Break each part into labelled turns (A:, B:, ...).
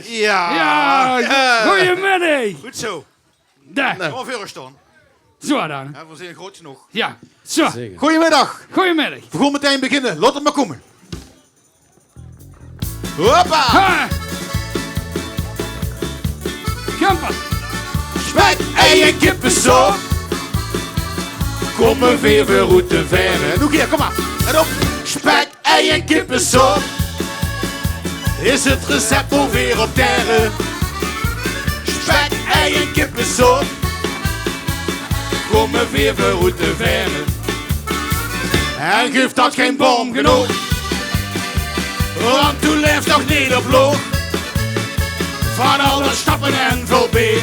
A: Goedemiddag.
B: Ja, goedemiddag.
A: Goed zo.
B: Daar,
A: Kom veel staan.
B: zo dan.
A: Ja, we zijn groot genoeg.
B: Ja, zo.
A: Goedemiddag.
B: Goedemiddag.
A: We gaan meteen beginnen. Laat het maar komen. Hoppa.
B: Ha. Kampen.
A: Spek, eieren, kippensoep. Kom me weer uit de verre. Nog een keer, kom maar. En op. Spek, eieren, kippensoep. Is het recept alweer op terre? Spek, eieren, kippensoep. Kom me weer uit de verre. En geeft dat geen bom genoeg. Want toen leeft nog niet op loog. Van alle stappen en veel beer.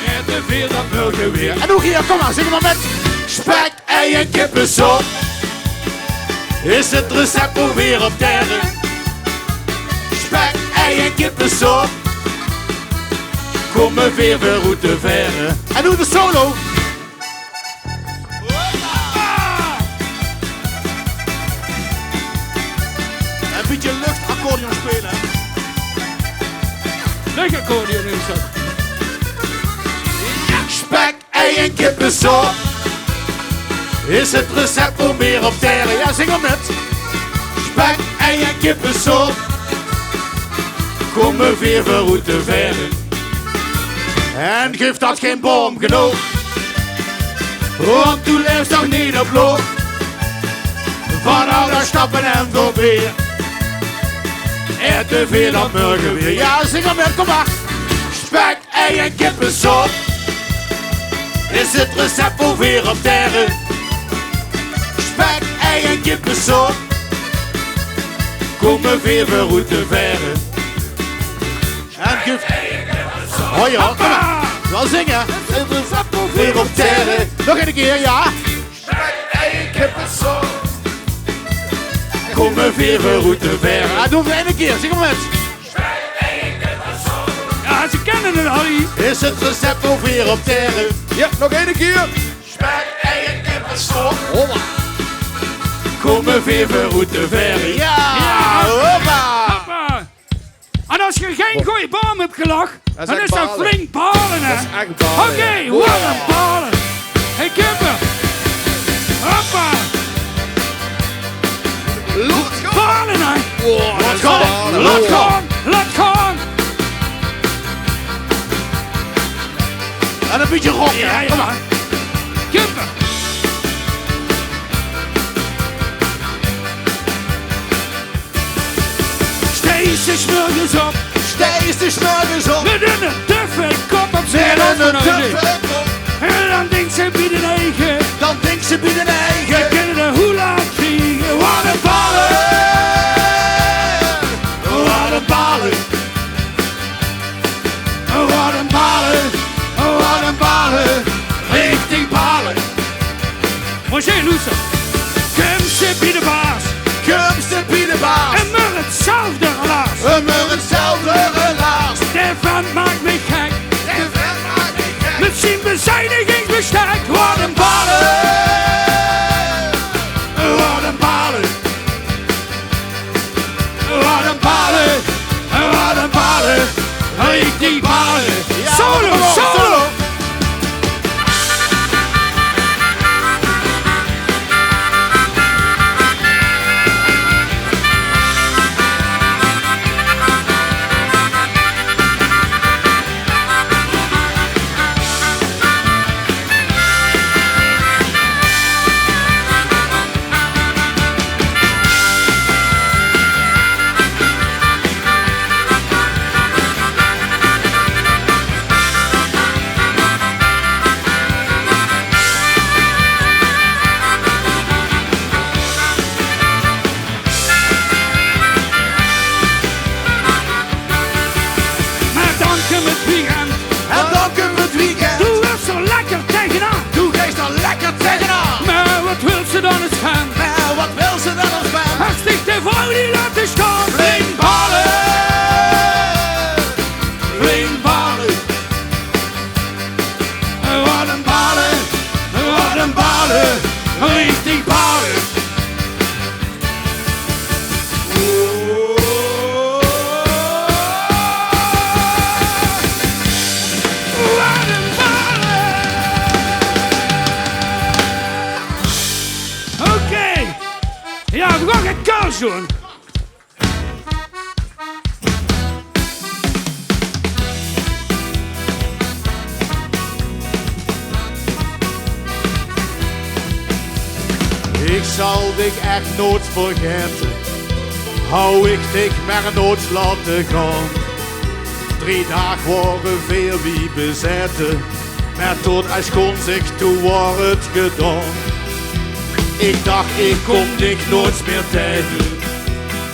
A: En te veel dat mulken weer. En nog hier, kom maar, zing maar met. Spek, eieren, kippensoep. Is het recept alweer op terre? Spek, eieren, kippensoep. Kom me weer uit de verre. En doe de solo. Een beetje luchtaccordeon spelen.
B: Lekker accordeon is dat.
A: Spek, eieren, kippensoep. Is het recept voor meer op terre? Ja, zing maar met. Spek, eieren, kippensoep. Kom me weer uit de verre. En geeft dat geen bom genoeg. Want toen leeft nog niet op loog. Van alle stappen en veel beer. En te veel dat morgen weer. Ja, zing maar met, kom maar. Spek, eieren, kippensoep. Is het recept voor weer op terre? Spek, eieren, kippensoep. Kom me weer uit de verre. En geeft... Oh ja, kom maar. Wel zingen. Het recept voor weer op terre. Nog een keer, ja. Spek, eieren, kippensoep. Kom me weer uit de verre. Ja, doe het een keer, zing maar met.
B: Ja, ze kennen het, Harry.
A: Is het recept voor weer op terre? Ja, nog een keer. Spek, eieren, kippensoep. Hoppa. Kom me weer uit de verre. Ja, hoppa.
B: Hoppa. En als je geen goeie boom hebt gelach,
C: Dat is
B: dan
C: echt
B: is dat
C: balen.
B: flink balen, hè.
C: Dat is echt balen,
B: Oké,
C: ja.
B: wat een balen. Hey, kippen. Hoppa. Balen, hè.
A: Laat gaan,
B: Laat gaan, laat gaan.
A: En een beetje rocken.
B: Ja,
A: Kom maar.
B: ja. Kippen. Steeds de smurgers op.
A: Steeds de smurgers op.
B: Met een tuffe kop op zijn
A: En
B: hoofd
A: een
B: van onze.
A: tuffe kop.
B: En dan denkt ze bij de eigen.
A: Dan denkt ze bij de
B: We
A: eigen.
B: kunnen de hoela kriegen. Wat een ballen.
A: Wat een balen.
B: Wat een ballen.
A: Wat een balen.
B: Richting balen. Roger Loester. Kom ze bij de baas.
A: Kom ze bij de baas.
B: En maar hetzelfde relaas.
A: En met hetzelfde relaas.
B: Stefan maakt me gek.
A: En vet maakt niet gek.
B: Met zijn bezuinigingsbestek. Wat een
A: Balen.
B: Wat een balen. Wat een balen. Wat een balen. Richting balen.
A: Ja,
B: Solo,
A: kom op,
B: solo. doen.
A: Ik zal dich echt nooit vergeten. Hou ik dich maar nooit laten gaan. 3 dagen waren veel wie bezetten. Maar tot als kon zich toen was het gedaan. Ik dacht ik kom dich nooit meer tegen.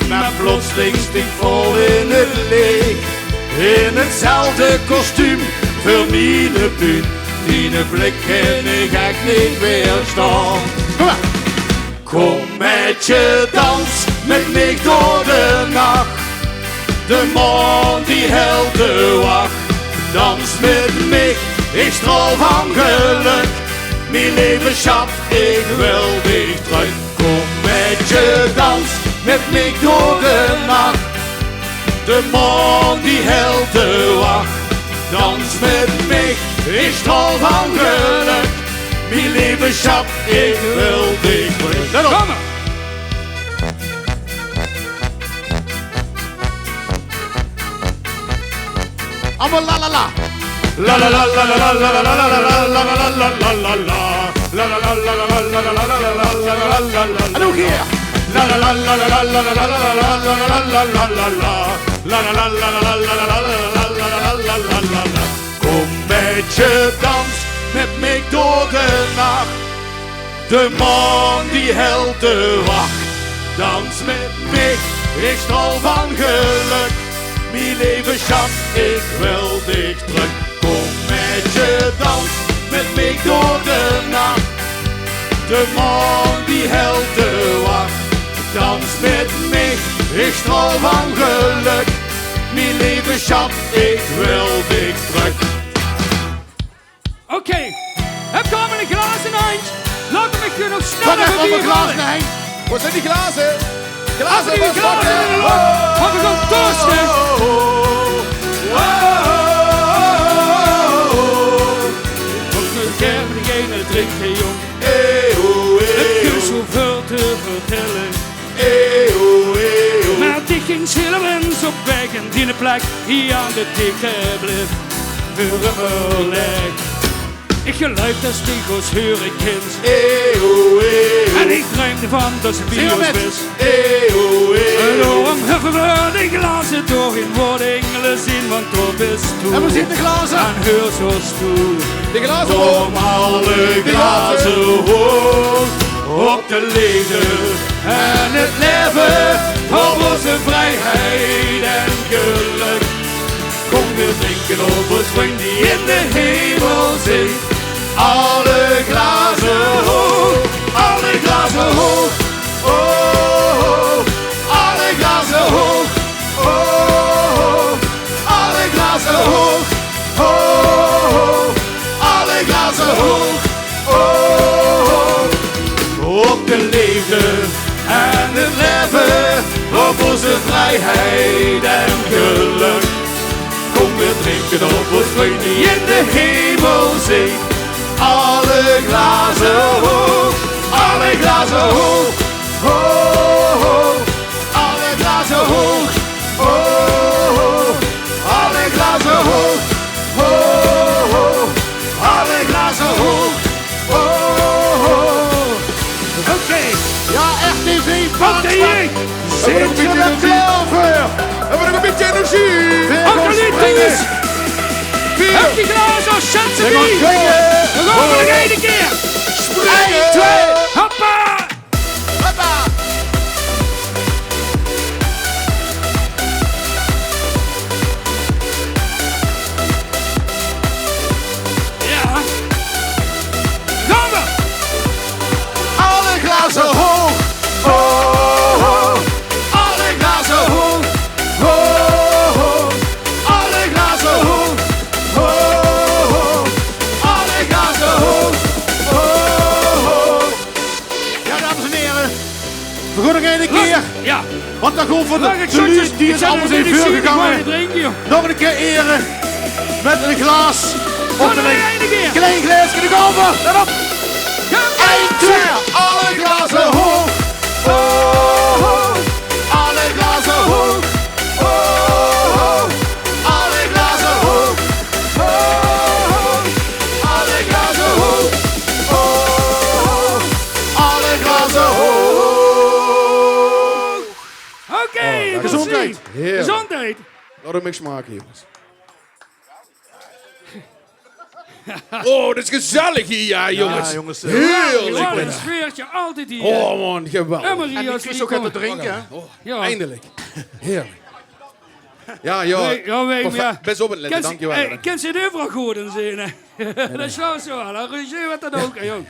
A: Maar plotseling stik vol in het leeg. In hetzelfde kostuum voor mine punt. Die blik kan ik echt niet weerstaan. Kom maar. Kom met je dans met mij door de nacht. De man die helder wacht. Dans met mij, ik straal van geluk. Mijn leven schat, ik wil dich terug. Kom met je dans met mij door de nacht. De man die helder wacht. Dans met mij, ik straal van geluk. Mijn leven schat, ik wil dich terug.
B: Kom maar.
A: Allemaal la la la. La la la la la la la la la la la la la la la. La la la la la la la la la la la la la. En ook hier. La la la la la la la la la la la la la la la. La la la la la la la la la la la la. Kom met je dans met mij door de nacht. De man die helder wacht. Dans met mij, ik straal van geluk. Mijn leven schat, ik wil dich terug. Kom met je dans, met mij door de nacht. De man die helder wacht. Dans met mij, ik straal van geluk. Mijn leven schat, ik wil dich terug.
B: Oké, heb ik allemaal een glazen eind? Laat me je nog sneller
A: Wat
B: voorbij
A: een glazen
B: gaan.
A: eind.
C: Waar zijn die glazen? Glazen,
B: Die glazen in de lucht. Wat we gaan toosten. Wat me gerne degene drinken, jong. Ik heb zoveel te vertellen. Maar die ging schilderens op weg en die plek hier aan de dikke blijft. Voor een lijk. Ik geluid des Stigos hoor ik kind. En ik droomde van dat ze bios is. En daarom heffen we de glazen door in worden engelen zien, want door bist toe.
A: En we zien de glazen.
B: En heur zoals toe.
C: De glazen
A: Om alle glazen hoog op de leven en het leven op onze vrijheid en geluk. Kom weer drinken op ons vriend die in de hemel zingt. Alle glazen hoog, alle glazen hoog, oh, oh. Alle glazen hoog, oh, oh. Alle glazen hoog, oh, oh. Alle glazen hoog, oh, oh. Op de liefde en het leven, op onze vrijheid en geluk. Kom weer drinken op ons vriend die in de hemel zingt. Alle glazen hoog, alle glazen hoog, oh, oh. Alle glazen hoog, oh, oh. Alle glazen hoog, oh, oh. Alle glazen hoog, oh, oh.
B: Oké,
A: Ja, echt TV,
B: wat deed ik?
A: Zit je met klaver?
C: Hebben we nog een beetje energie?
B: Akkelitis! Heb die glazen als schatsen die? We gaan voor nog één keer!
A: 1, 2,
B: Hoppa!
A: hoppa!
B: Ja. Gaan we!
A: Alle glazen hoog, oh, oh. Alle glazen hoog, oh, oh. Alle glazen hoog, oh, oh. Alle glazen hoog, oh, oh. Ja, dames en heren, we gaan nog één keer,
B: Ja.
A: want dan gewoon voor
B: Mag
A: de
B: ik
A: teluus die is allemaal in vuur gegangen.
B: Drinken,
A: Nog een keer eren met een glas. Op
B: Nog
A: de
B: één keer!
A: klein glaasje, de komen. Let op. 1, 2, alle glazen hoog. Oh, oh.
C: Gezondheid. Heerlijk.
B: Gezondheid.
C: Laat hem smaken, jongens. Oh, dat is gezellig hier, ja, jongens.
A: Ja, jongens.
C: Heerlijk.
B: Wat een sfeertje, altijd hier.
C: Oh, man, geweldig.
B: Emmerie,
A: En
B: als
A: ik
B: we
A: kies ook
B: die
A: even
B: komen.
A: drinken, hè?
B: Ja.
C: Eindelijk. Heerlijk. Ja, ja.
B: Ja.
C: Best op het letten, dankjewel.
B: Ik ken ze het overal goed in zien. Dat is zo wel. Dan je wat dat ook, jong.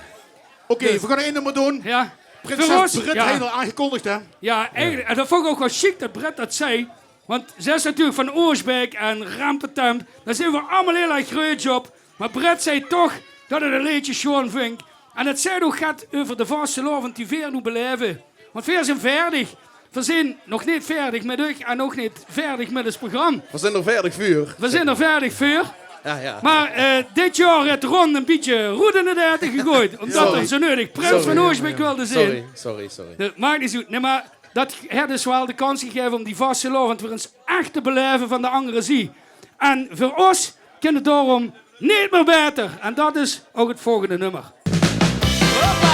A: Oké, we gaan er één nummer doen.
B: Ja.
A: Prinses Brit
B: ja.
A: helemaal aangekondigd, hè?
B: Ja, eigenlijk, en dat vond ik ook wel chic dat Brett dat zei. Want zij is natuurlijk van Oorsbeek en Rampetemp. Daar zijn we allemaal heel erg groot op. Maar Brett zei toch dat het een liedje schoon vindt. En het zei ook gaat over de vastelovend die weer nu beleven. Want we zijn verdig. We zijn nog niet verdig met u en nog niet verdig met het programma.
C: We zijn er verdig vuur.
B: We zijn er verdig voor.
C: Ja.
B: Maar dit jaar heeft Ron een beetje roet in de dertig gegooid. Omdat er zo nodig Prins van Oorsbeek wilde zijn.
C: Sorry.
B: Dat maakt niet zo. Nee, maar dat heeft dus wel de kans gegeven om die vastelovend weer eens echt te beleven van de andere zie. En voor ons kan het daarom niet meer beter. En dat is ook het volgende nummer.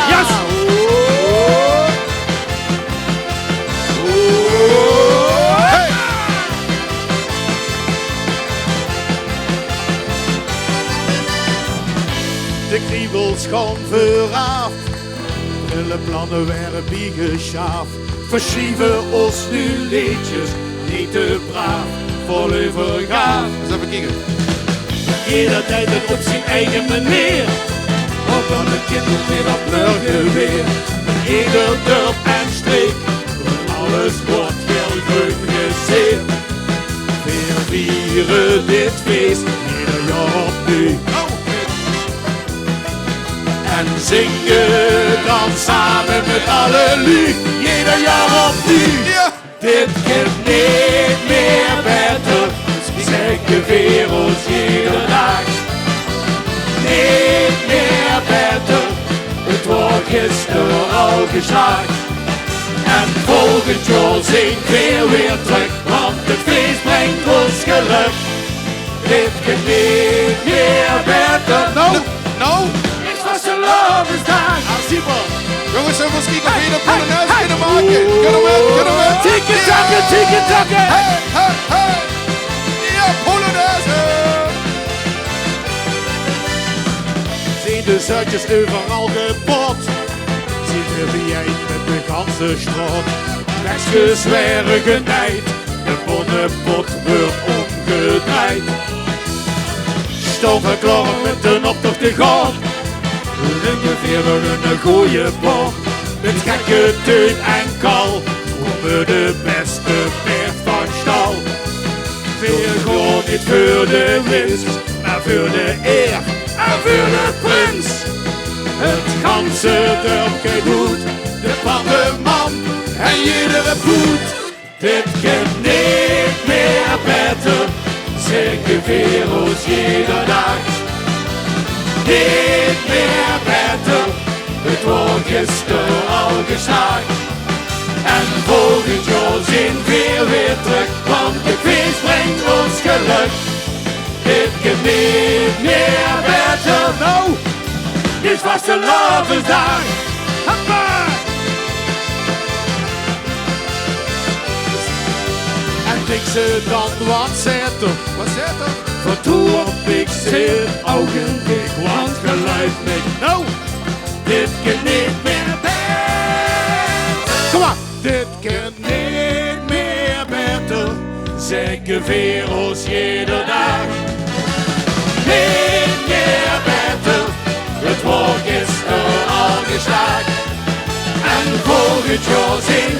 B: Yes!
A: De kriebels gaan vooraf. Prille plannen werden biegeschaafd. Verschieven ons nu liedjes, niet te braaf, vol overgaaf.
C: Eens even kijken.
A: Ieder tijd het op zijn eigen manier. Op dan het kind nog weer op morgen weer. In ieder dorp en streek, alles wordt heel groen gezien. We vieren dit feest, ieder jaar opnieuw. En zingen dan samen met alle lief, ieder jaar opnieuw.
C: Ja.
A: Dit kan niet meer beter, zeggen werelds iedere dag. Niet meer beter, het wordt gisteren al geslaagd. En volgend jaar zingt weer terug, want het feest brengt ons geluk. Dit kan niet meer beter.
C: Nou.
A: Was de lovensdag. Ah, super.
C: Jongens, zullen we eens kijken of we de Polonaise kunnen maken? Kunnen we?
A: Tiki-taka.
C: Hey. Ja, Polonaise.
A: Zien de zuidjes overal gepot. Zitten wie jij met de ganse strot. Weggesweren genijd. De bonnenpot wordt omgedraaid. Stoffen klaar met een optocht te gaan. Ongeveer een goeie bocht. Met gekke teut en kal. Komen de beste paard van stal. We gaan niet voor de winst, maar voor de eer en voor de prins. Het ganse dorpje doet, de paddeman en iedere voet. Dit kan niet meer beter, zeggen werelds iedere dag. Niet meer beter, het wordt gisteren al geslaagd. En volgend jaar zien we weer terug, want de feest brengt ons geluk. Dit kan niet meer beter, nou, dit was de lovensdag. Hoppa! En denk ze dan, wat zit er? Voor toe op ik zit ogenblik, want geluid met nou, dit kan niet meer beter. Kom maar! Dit kan niet meer beter, zeggen werelds iedere dag. Niet meer beter, het wordt gisteren al geslaagd. En volgend jaar zien